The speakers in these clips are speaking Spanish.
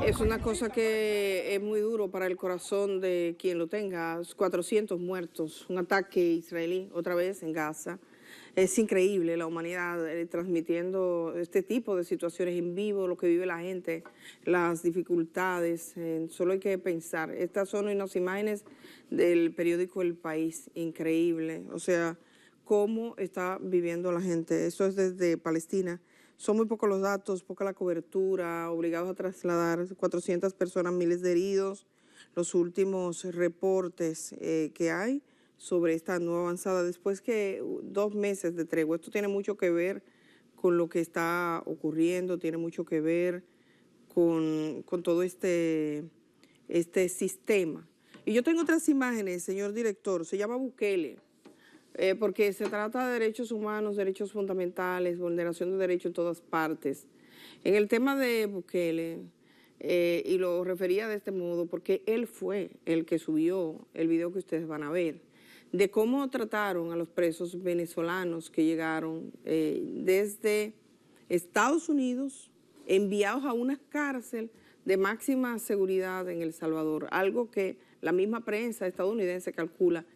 Es una cosa que es muy duro para el corazón de quien lo tenga. 400 muertos, un ataque israelí otra vez en Gaza. Es increíble la humanidad transmitiendo este tipo de situaciones en vivo, lo que vive la gente, las dificultades. Solo hay que pensar. Estas son unas imágenes del periódico El País, increíble. O sea, cómo está viviendo la gente. Eso es desde Palestina. Son muy pocos los datos, poca la cobertura, obligados a trasladar 400 personas, miles de heridos. Los últimos reportes que hay sobre esta nueva avanzada, después que 2 meses de tregua. Esto tiene mucho que ver con lo que está ocurriendo, tiene mucho que ver con todo este sistema. Y yo tengo otras imágenes, señor director, se llama Bukele, porque se trata de derechos humanos, derechos fundamentales, vulneración de derechos en todas partes. En el tema de Bukele, y lo refería de este modo, porque él fue el que subió el video que ustedes van a ver, de cómo trataron a los presos venezolanos que llegaron desde Estados Unidos, enviados a una cárcel de máxima seguridad en El Salvador, algo que la misma prensa estadounidense calcula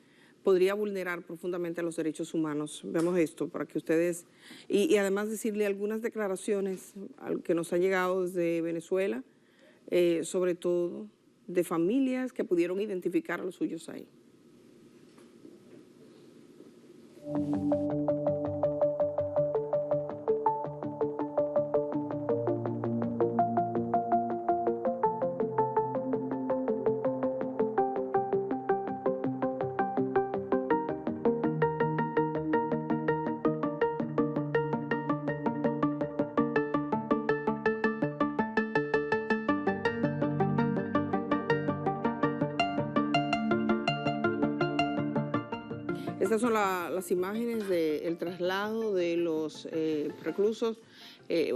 podría vulnerar profundamente los derechos humanos. Veamos esto para que ustedes, y además decirle algunas declaraciones que nos han llegado desde Venezuela, sobre todo de familias que pudieron identificar a los suyos ahí. Estas son las imágenes del traslado de los reclusos,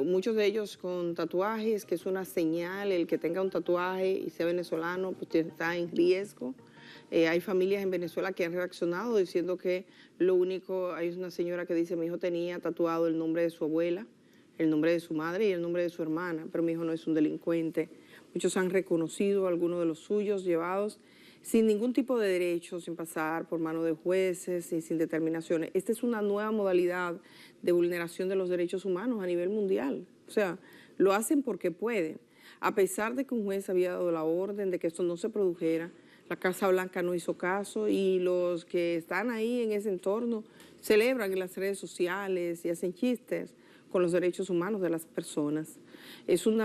muchos de ellos con tatuajes, que es una señal, el que tenga un tatuaje y sea venezolano, pues está en riesgo. Hay familias en Venezuela que han reaccionado diciendo que lo único, hay una señora que dice, mi hijo tenía tatuado el nombre de su abuela, el nombre de su madre y el nombre de su hermana, pero mi hijo no es un delincuente. Muchos han reconocido a algunos de los suyos llevados sin ningún tipo de derecho, sin pasar por mano de jueces y sin determinaciones. Esta es una nueva modalidad de vulneración de los derechos humanos a nivel mundial. O sea, lo hacen porque pueden. A pesar de que un juez había dado la orden de que esto no se produjera, la Casa Blanca no hizo caso y los que están ahí en ese entorno celebran en las redes sociales y hacen chistes con los derechos humanos de las personas. Es un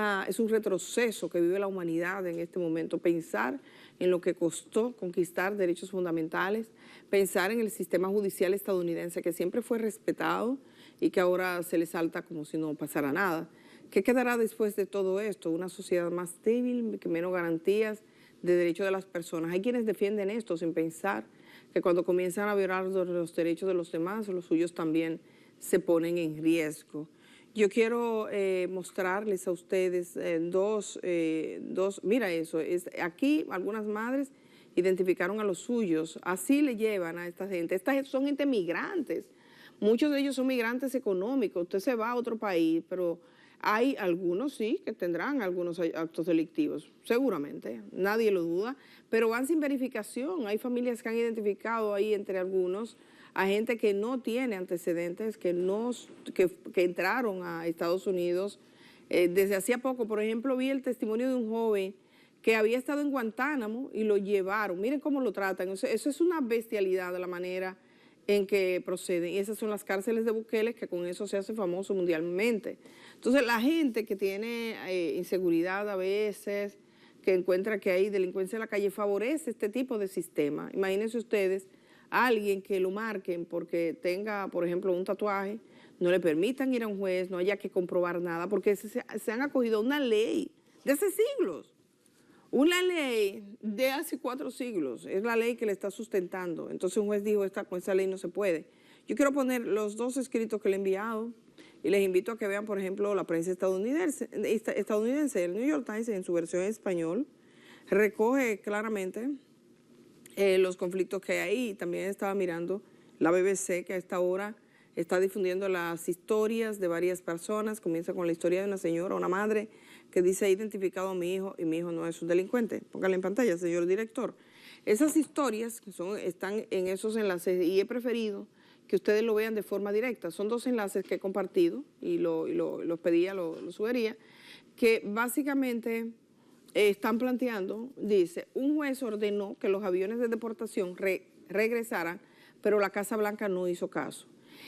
retroceso que vive la humanidad en este momento, pensar en lo que costó conquistar derechos fundamentales, pensar en el sistema judicial estadounidense que siempre fue respetado y que ahora se le salta como si no pasara nada. ¿Qué quedará después de todo esto? Una sociedad más débil, que menos garantías de derechos de las personas. Hay quienes defienden esto sin pensar que cuando comienzan a violar los derechos de los demás, los suyos también se ponen en riesgo. Yo quiero mostrarles a ustedes mira eso, aquí algunas madres identificaron a los suyos, así le llevan a esta gente. Estas son gente migrantes, muchos de ellos son migrantes económicos, usted se va a otro país, pero hay algunos sí que tendrán algunos actos delictivos, seguramente, nadie lo duda, pero van sin verificación. Hay familias que han identificado ahí entre algunos a gente que no tiene antecedentes, que entraron a Estados Unidos desde hacía poco. Por ejemplo, vi el testimonio de un joven que había estado en Guantánamo y lo llevaron. Miren cómo lo tratan. Eso es una bestialidad de la manera en que proceden. Y esas son las cárceles de Bukele, que con eso se hace famoso mundialmente. Entonces, la gente que tiene inseguridad a veces, que encuentra que hay delincuencia en la calle, favorece este tipo de sistema. Imagínense ustedes a alguien que lo marquen porque tenga, por ejemplo, un tatuaje, no le permitan ir a un juez, no haya que comprobar nada, porque se han acogido a una ley de hace siglos. Una ley de hace 4 siglos, es la ley que le está sustentando. Entonces un juez dijo, con esa ley no se puede. Yo quiero poner los 2 escritos que le he enviado y les invito a que vean, por ejemplo, la prensa estadounidense, el New York Times en su versión en español, recoge claramente los conflictos que hay ahí. También estaba mirando la BBC, que a esta hora está difundiendo las historias de varias personas. Comienza con la historia de una señora, una madre, que dice: he identificado a mi hijo y mi hijo no es un delincuente. Póngale en pantalla, señor director. Esas historias están en esos enlaces y he preferido que ustedes lo vean de forma directa. Son 2 enlaces que he compartido y los pedía, lo sugería, que básicamente están planteando, dice: un juez ordenó que los aviones de deportación regresaran, pero la Casa Blanca no hizo caso.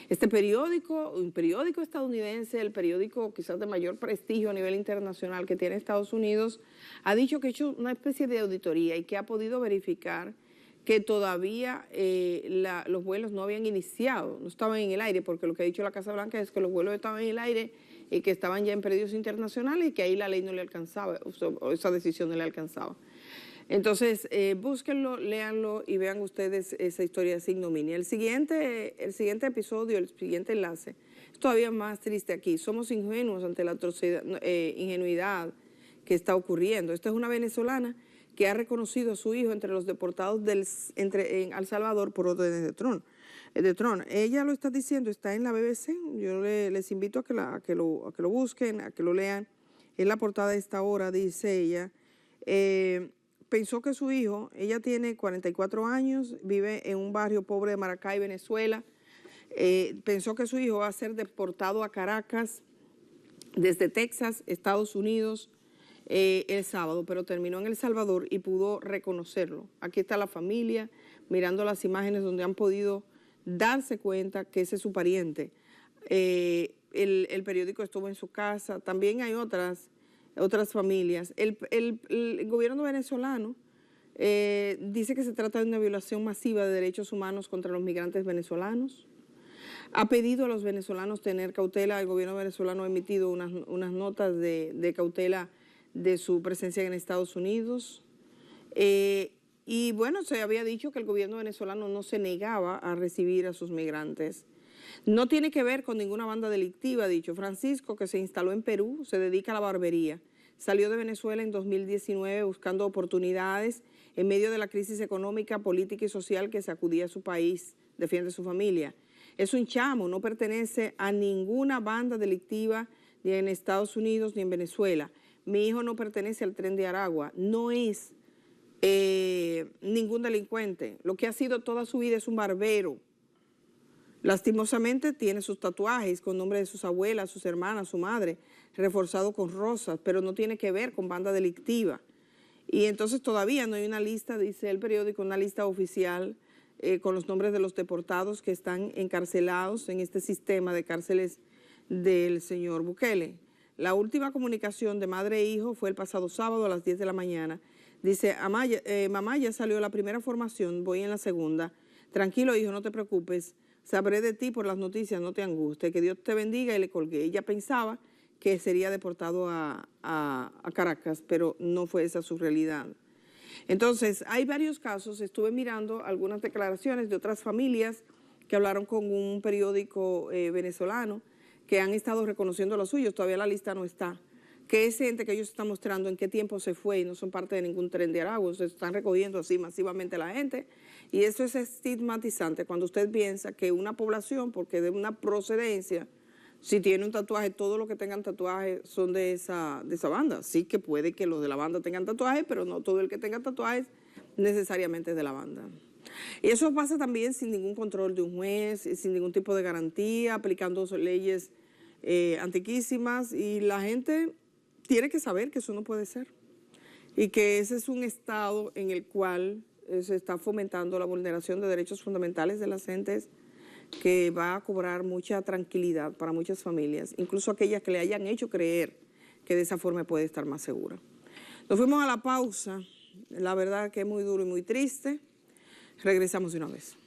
Este periódico, un periódico estadounidense, el periódico quizás de mayor prestigio a nivel internacional que tiene Estados Unidos, ha dicho que ha hecho una especie de auditoría y que ha podido verificar que todavía los vuelos no habían iniciado, no estaban en el aire, porque lo que ha dicho la Casa Blanca es que los vuelos estaban en el aire y que estaban ya en predios internacionales y que ahí la ley no le alcanzaba, o esa decisión no le alcanzaba. Entonces, búsquenlo, léanlo y vean ustedes esa historia sin ignominia. El siguiente episodio, el siguiente enlace, es todavía más triste aquí. Somos ingenuos ante la atrocidad, ingenuidad que está ocurriendo. Esta es una venezolana que ha reconocido a su hijo entre los deportados en El Salvador por órdenes de Trump. Ella lo está diciendo, está en la BBC. Yo les invito a que lo busquen, a que lo lean. En la portada de esta hora dice ella: pensó que su hijo, ella tiene 44 años, vive en un barrio pobre de Maracay, Venezuela. Pensó que su hijo va a ser deportado a Caracas desde Texas, Estados Unidos, el sábado, pero terminó en El Salvador y pudo reconocerlo. Aquí está la familia mirando las imágenes donde han podido darse cuenta que ese es su pariente. El periódico estuvo en su casa. También hay otras familias. El gobierno venezolano dice que se trata de una violación masiva de derechos humanos contra los migrantes venezolanos. Ha pedido a los venezolanos tener cautela. El gobierno venezolano ha emitido unas notas de cautela de su presencia en Estados Unidos. Y bueno, se había dicho que el gobierno venezolano no se negaba a recibir a sus migrantes. No tiene que ver con ninguna banda delictiva, ha dicho. Francisco, que se instaló en Perú, se dedica a la barbería. Salió de Venezuela en 2019 buscando oportunidades en medio de la crisis económica, política y social que sacudía a su país. Defiende su familia. Es un chamo, no pertenece a ninguna banda delictiva ni en Estados Unidos ni en Venezuela. Mi hijo no pertenece al Tren de Aragua, no es ningún delincuente. Lo que ha sido toda su vida es un barbero. Lastimosamente tiene sus tatuajes con nombre de sus abuelas, sus hermanas, su madre, reforzado con rosas, pero no tiene que ver con banda delictiva. Y entonces todavía no hay una lista, dice el periódico, una lista oficial con los nombres de los deportados que están encarcelados en este sistema de cárceles del señor Bukele. La última comunicación de madre e hijo fue el pasado sábado a las 10 de la mañana. Dice: mamá, ya salió la primera formación, voy en la segunda. Tranquilo, hijo, no te preocupes. Sabré de ti por las noticias, no te angusties. Que Dios te bendiga. Y le colgué. Ella pensaba que sería deportado a Caracas, pero no fue esa su realidad. Entonces, hay varios casos. Estuve mirando algunas declaraciones de otras familias que hablaron con un periódico venezolano que han estado reconociendo a los suyos. Todavía la lista no está. Que ese ente que ellos están mostrando en qué tiempo se fue y no son parte de ningún Tren de Aragua, se están recogiendo así masivamente la gente. Y eso es estigmatizante cuando usted piensa que una población, porque de una procedencia, si tiene un tatuaje, todos los que tengan tatuaje son de esa banda. Sí que puede que los de la banda tengan tatuajes, pero no todo el que tenga tatuajes necesariamente es de la banda. Y eso pasa también sin ningún control de un juez, sin ningún tipo de garantía, aplicando leyes antiquísimas, y la gente tiene que saber que eso no puede ser y que ese es un estado en el cual se está fomentando la vulneración de derechos fundamentales de las gentes, que va a cobrar mucha tranquilidad para muchas familias, incluso aquellas que le hayan hecho creer que de esa forma puede estar más segura. Nos fuimos a la pausa, la verdad que es muy duro y muy triste. Regresamos de una vez.